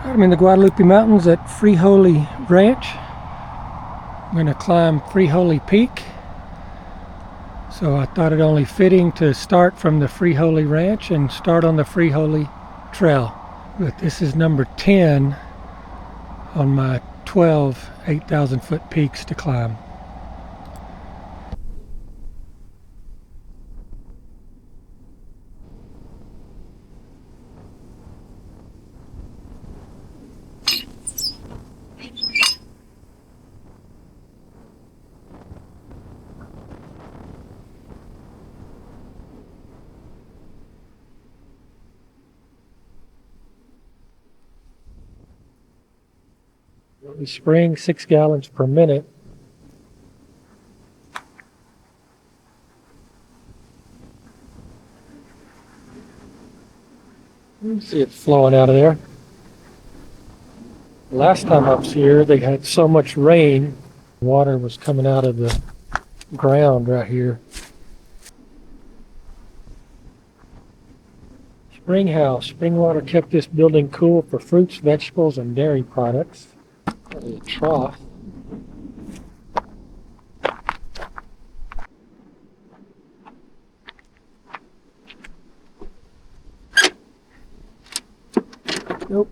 I'm in the Guadalupe Mountains at Frijole Ranch. I'm going to climb Frijole Peak. So I thought it only fitting to start from the Frijole Ranch and start on the Frijole Trail. But this is number 10 on my 12 8,000 foot peaks to climb. Spring 6 gallons per minute. You can see it flowing out of there. Last time I was here, they had so much rain, water was coming out of the ground right here. Spring house. Spring water kept this building cool for fruits, vegetables, and dairy products. There's a trough. Nope.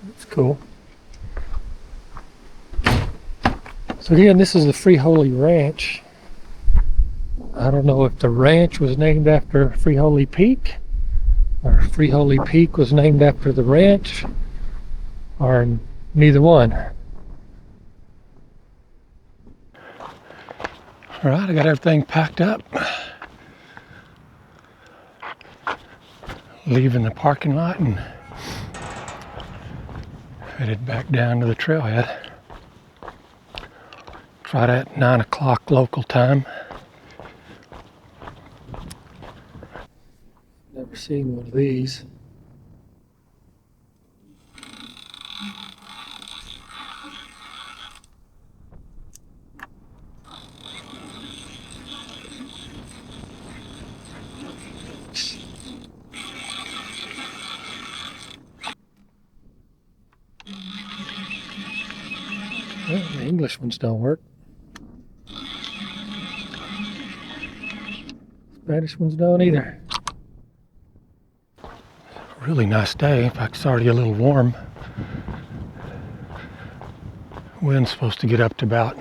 That's cool. So again, this is the Frijole Ranch. I don't know if the ranch was named after Frijole Peak, or Frijole Peak was named after the ranch, or neither one. All right, I got everything packed up. Leaving the parking lot and headed back down to the trailhead. It's right at 9 o'clock local time. Never seen one of these. Well, the English ones don't work. Spanish ones don't either. Really nice day. In fact, it's already a little warm. Wind's supposed to get up to about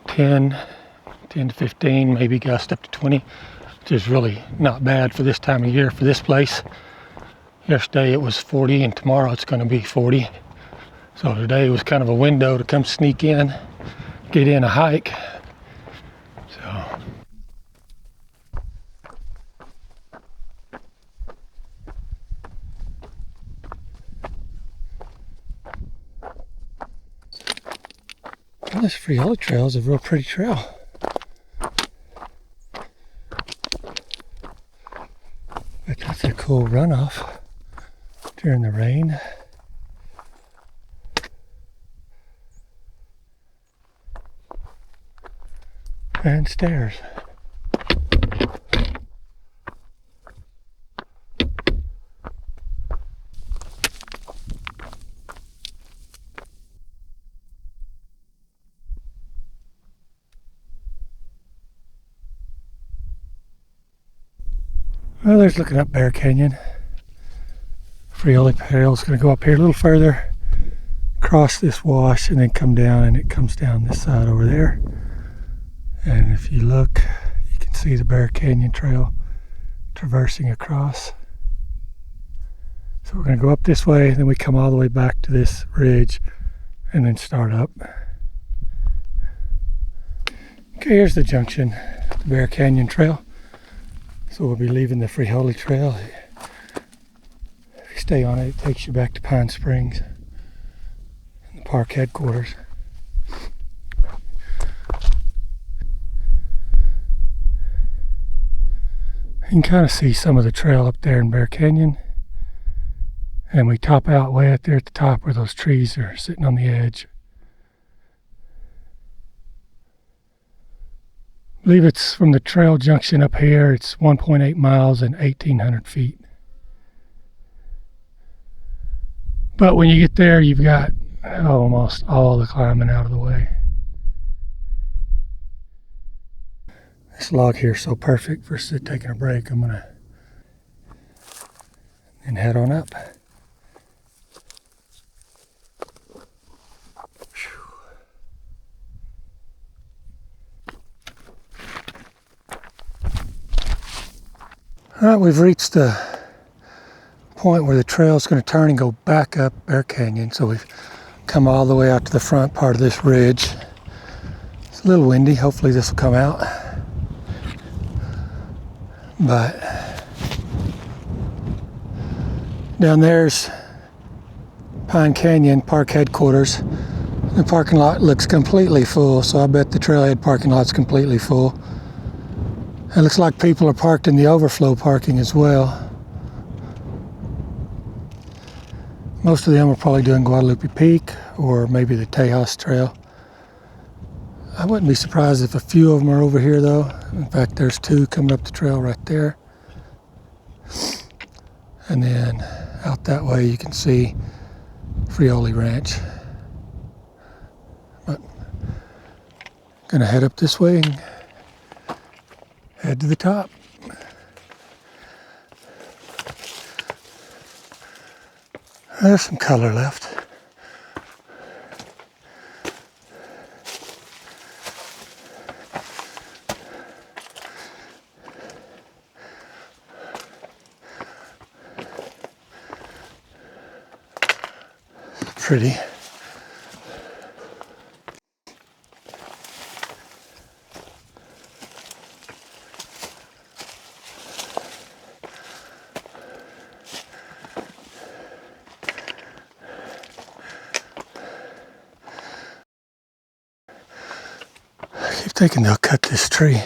10 to 15, maybe gust up to 20, which is really not bad for this time of year for this place. Yesterday it was 40 and tomorrow it's going to be 40. So today was kind of a window to come sneak in, get in a hike. So well, this Frijole Trail is a real pretty trail. But that's a cool runoff during the rain. And stairs. Well, there's looking up Bear Canyon. Frijole Trail is going to go up here a little further, cross this wash, and then come down, and it comes down this side over there. And if you look, you can see the Bear Canyon Trail traversing across. So we're going to go up this way, and then we come all the way back to this ridge, and then start up. Okay, here's the junction, the Bear Canyon Trail. So we'll be leaving the Frijole Trail. If you stay on it, it takes you back to Pine Springs, the park headquarters. You can kind of see some of the trail up there in Bear Canyon. And we top out way out there at the top where those trees are sitting on the edge. I believe it's from the trail junction up here. It's 1.8 miles and 1,800 feet. But when you get there, you've got almost all the climbing out of the way. This log here is so perfect for taking a break. I'm gonna head on up. All right, we've reached the point where the trail is going to turn and go back up Bear Canyon. So we've come all the way out to the front part of this ridge. It's a little windy. Hopefully this will come out. But down there's Pine Canyon Park headquarters. The parking lot looks completely full, so I bet the trailhead parking lot's completely full. It looks like people are parked in the overflow parking as well. Most of them are probably doing Guadalupe Peak or maybe the Tejas Trail. I wouldn't be surprised if a few of them are over here though. In fact, there's two coming up the trail right there. And then out that way you can see Frijole Ranch. But I'm gonna head up this way and head to the top. There's some color left. Pretty. I keep thinking they'll cut this tree.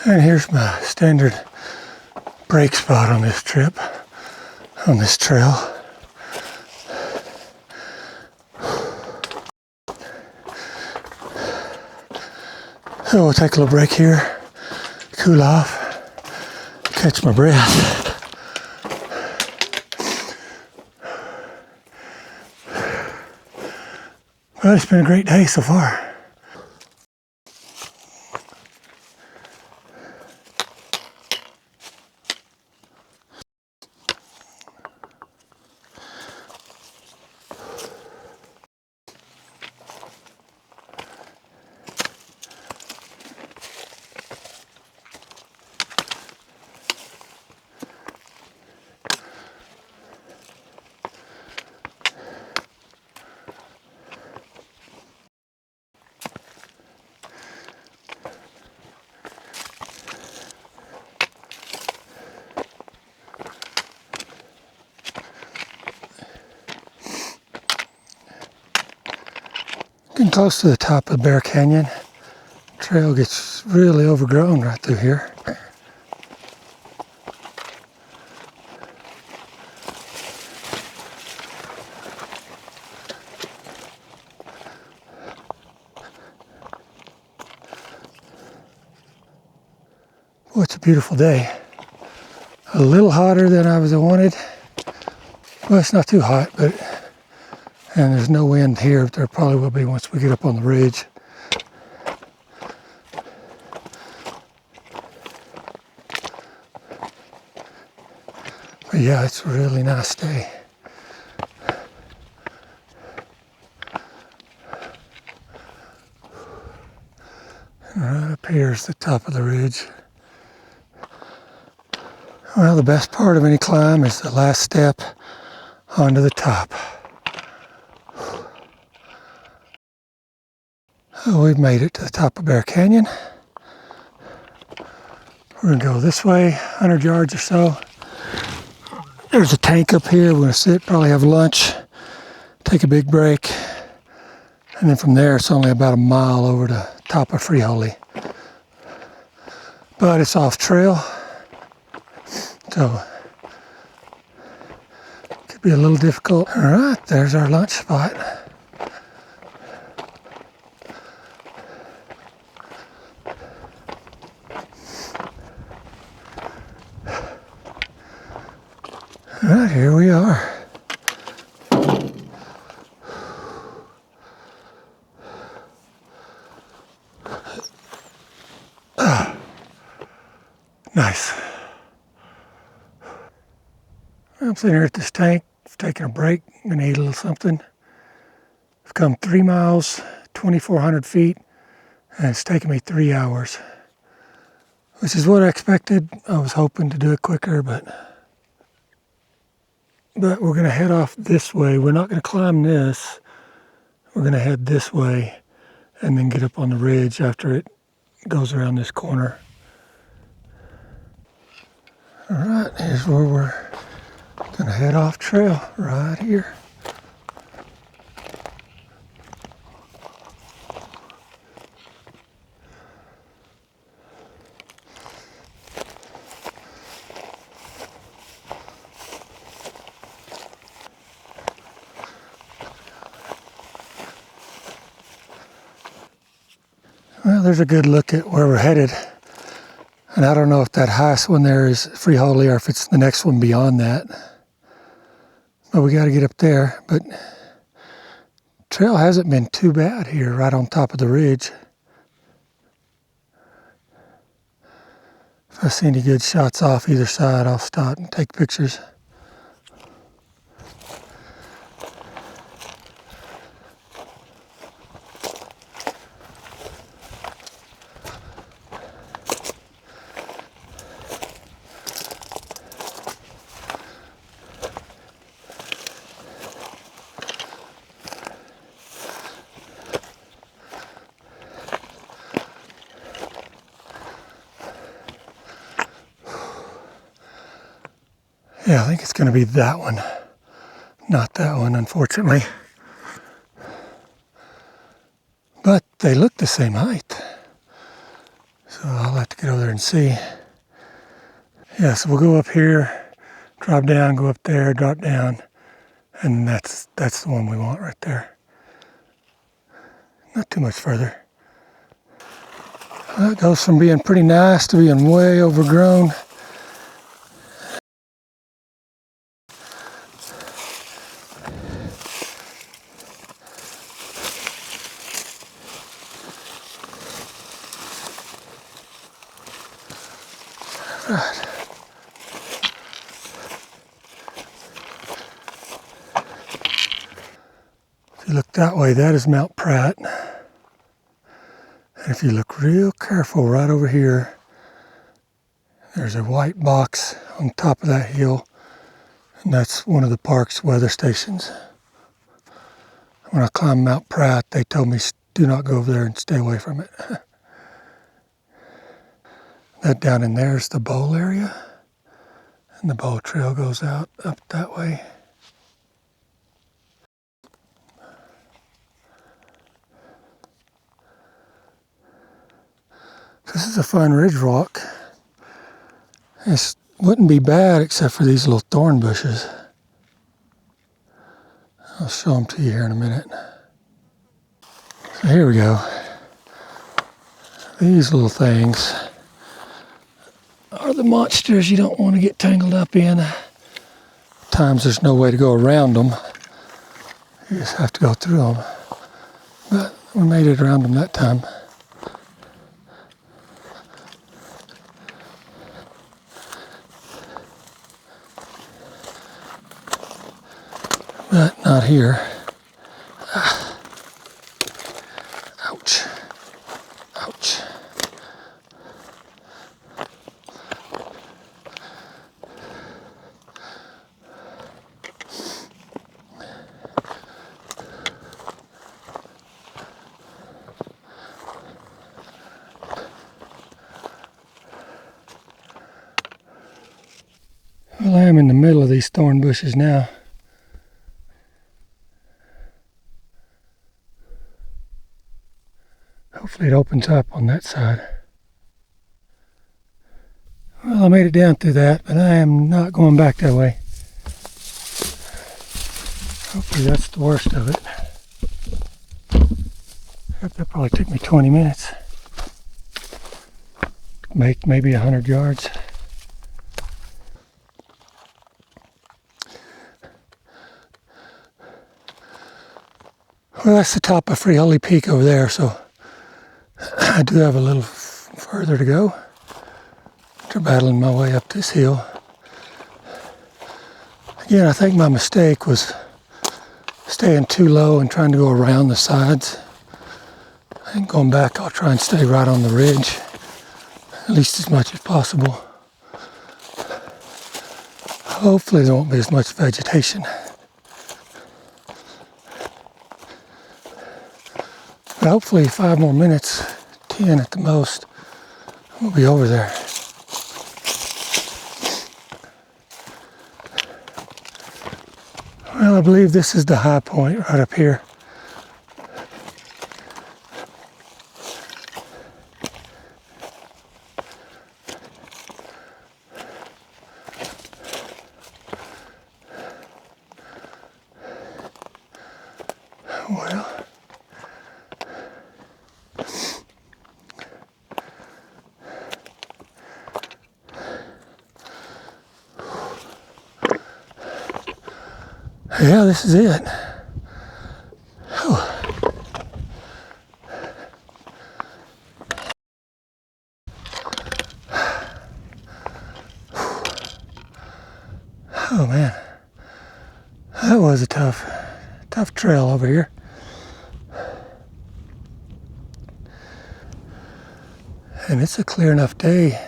And here's my standard break spot on this trip, on this trail. So we'll take a little break here, cool off, catch my breath. Well, it's been a great day so far. Getting close to the top of Bear Canyon. Trail gets really overgrown right through here. Boy, it's a beautiful day. A little hotter than I wanted. Well, it's not too hot, but and there's no wind here, but there probably will be once we get up on the ridge. But yeah, it's a really nice day. And right up here is the top of the ridge. Well, the best part of any climb is the last step onto the top. Oh, we've made it to the top of Bear Canyon. We're going to go this way, 100 yards or so. There's a tank up here. We're going to sit, probably have lunch, take a big break, And then from there, it's only about a mile over to top of Frijole. But it's off trail, so it could be a little difficult. All right, there's our lunch spot. All right, here we are. Nice. I'm sitting here at this tank, taking a break. I'm gonna eat a little something. I've come 3 miles, 2,400 feet, and it's taken me 3 hours, which is what I expected. I was hoping to do it quicker, but we're gonna head off this way. We're not gonna climb this. We're gonna head this way and then get up on the ridge after it goes around this corner. All right, here's where we're gonna head off trail, right here. Well, there's a good look at where we're headed. And I don't know if that highest one there is Frijole or if it's the next one beyond that. But we got to get up there. But trail hasn't been too bad here, right on top of the ridge. If I see any good shots off either side, I'll stop and take pictures. Yeah, I think it's going to be that one, not that one, unfortunately. But they look the same height, so I'll have to get over there and see. Yeah, so we'll go up here, drop down, go up there, drop down, and that's the one we want right there. Not too much further. Well, it goes from being pretty nice to being way overgrown. Right. If you look that way, that is Mount Pratt. And if you look real careful right over here, there's a white box on top of that hill, and that's one of the park's weather stations. When I climbed Mount Pratt, they told me do not go over there and stay away from it. That down in there is the bowl area, and the bowl trail goes out up that way. This is a fine ridge walk. It wouldn't be bad except for these little thorn bushes. I'll show them to you here in a minute. So here we go. These little things are the monsters you don't want to get tangled up in. Times there's no way to go around them. You just have to go through them. But we made it around them that time. But not here. Ouch. Ouch. Well, I am in the middle of these thorn bushes now. Hopefully it opens up on that side. Well, I made it down through that, but I am not going back that way. Hopefully that's the worst of it. That probably took me 20 minutes. Make maybe 100 yards. Well, that's the top of Frijole Peak over there, so I do have a little further to go. After battling my way up this hill. Again, I think my mistake was staying too low and trying to go around the sides. I think going back, I'll try and stay right on the ridge, at least as much as possible. Hopefully there won't be as much vegetation. But hopefully 5 more minutes, 10 at the most, we'll be over there. Well, I believe this is the high point right up here. Well, yeah, this is it. Oh. Oh man, that was a tough trail over here. And it's a clear enough day.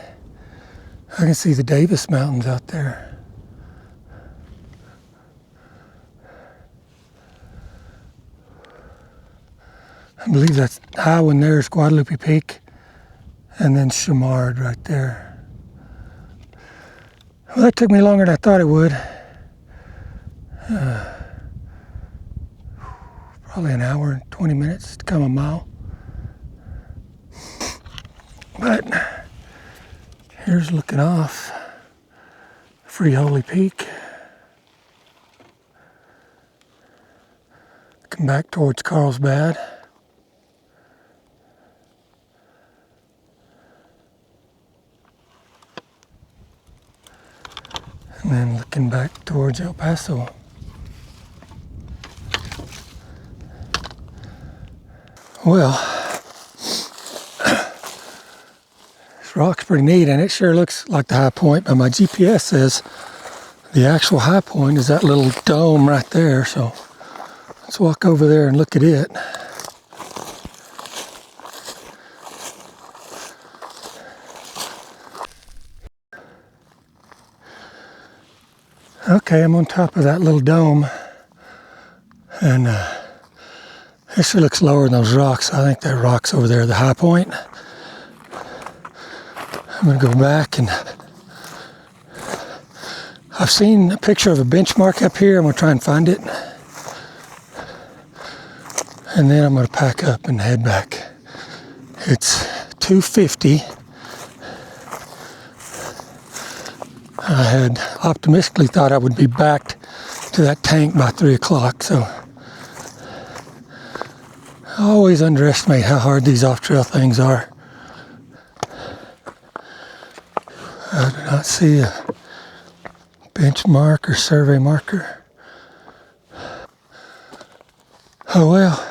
I can see the Davis Mountains out there. I believe that's high one there is Guadalupe Peak, and then Chamard right there. Well, that took me longer than I thought it would. Probably an hour and 20 minutes to come a mile. But here's looking off Frijole Peak. Come back towards Carlsbad. And then looking back towards El Paso. Well, this rock's pretty neat, and it sure looks like the high point, but my GPS says the actual high point is that little dome right there, so let's walk over there and look at it. Okay, I'm on top of that little dome, and it sure looks lower than those rocks. I think that rock's over there, the high point. I'm gonna go back, and I've seen a picture of a benchmark up here. I'm gonna try and find it, and then I'm gonna pack up and head back. It's 2:50. I had optimistically thought I would be back to that tank by 3 o'clock, so I always underestimate how hard these off-trail things are. I do not see a benchmark or survey marker. Oh well,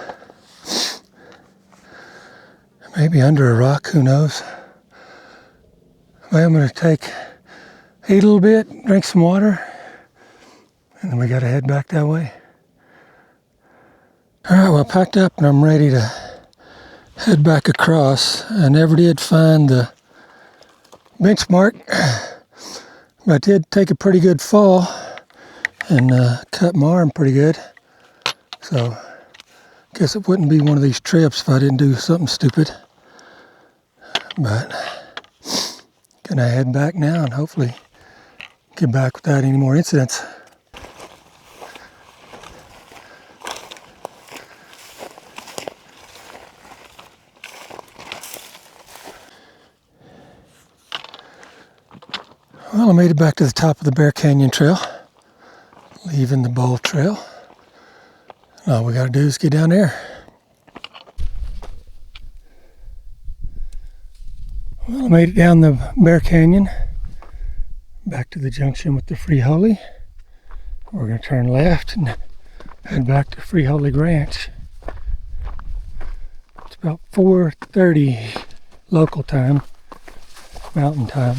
maybe under a rock, who knows. Well, I'm going to eat a little bit, drink some water, and then we got to head back that way. All right, well, I packed up and I'm ready to head back across. I never did find the benchmark, but I did take a pretty good fall and cut my arm pretty good. So I guess it wouldn't be one of these trips if I didn't do something stupid. But gonna head back now and hopefully get back without any more incidents. Well, I made it back to the top of the Bear Canyon Trail, leaving the Bowl Trail. All we gotta do is get down there. Well, I made it down the Bear Canyon, back to the junction with the Frijole. We're gonna turn left and head back to Frijole Ranch. It's about 4:30 local time, mountain time.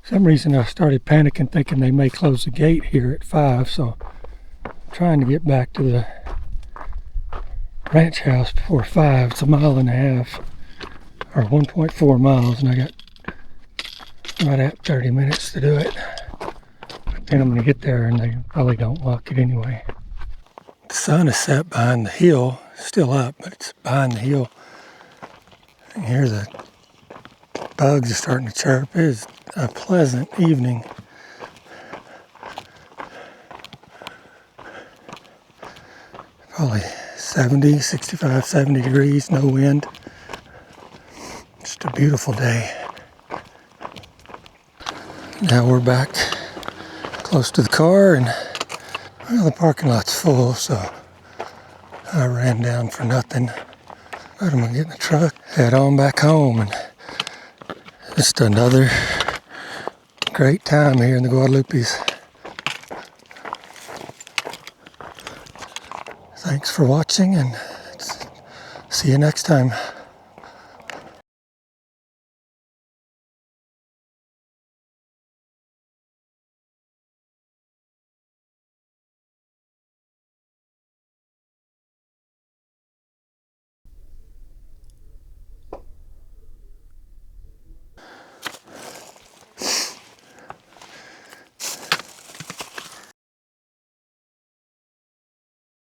For some reason I started panicking thinking they may close the gate here at 5, so I'm trying to get back to the ranch house before 5. It's a mile and a half, or 1.4 miles, and I got right at 30 minutes to do it. But then I'm going to get there and they probably don't lock it anyway. The sun is set behind the hill, still up, but it's behind the hill. And here the bugs are starting to chirp. It is a pleasant evening. Probably 65, 70 degrees, no wind. Just a beautiful day. Now we're back close to the car, and well, the parking lot's full, so I ran down for nothing. But I'm gonna get in the truck, head on back home, and just another great time here in the Guadalupes. Thanks for watching, and see you next time.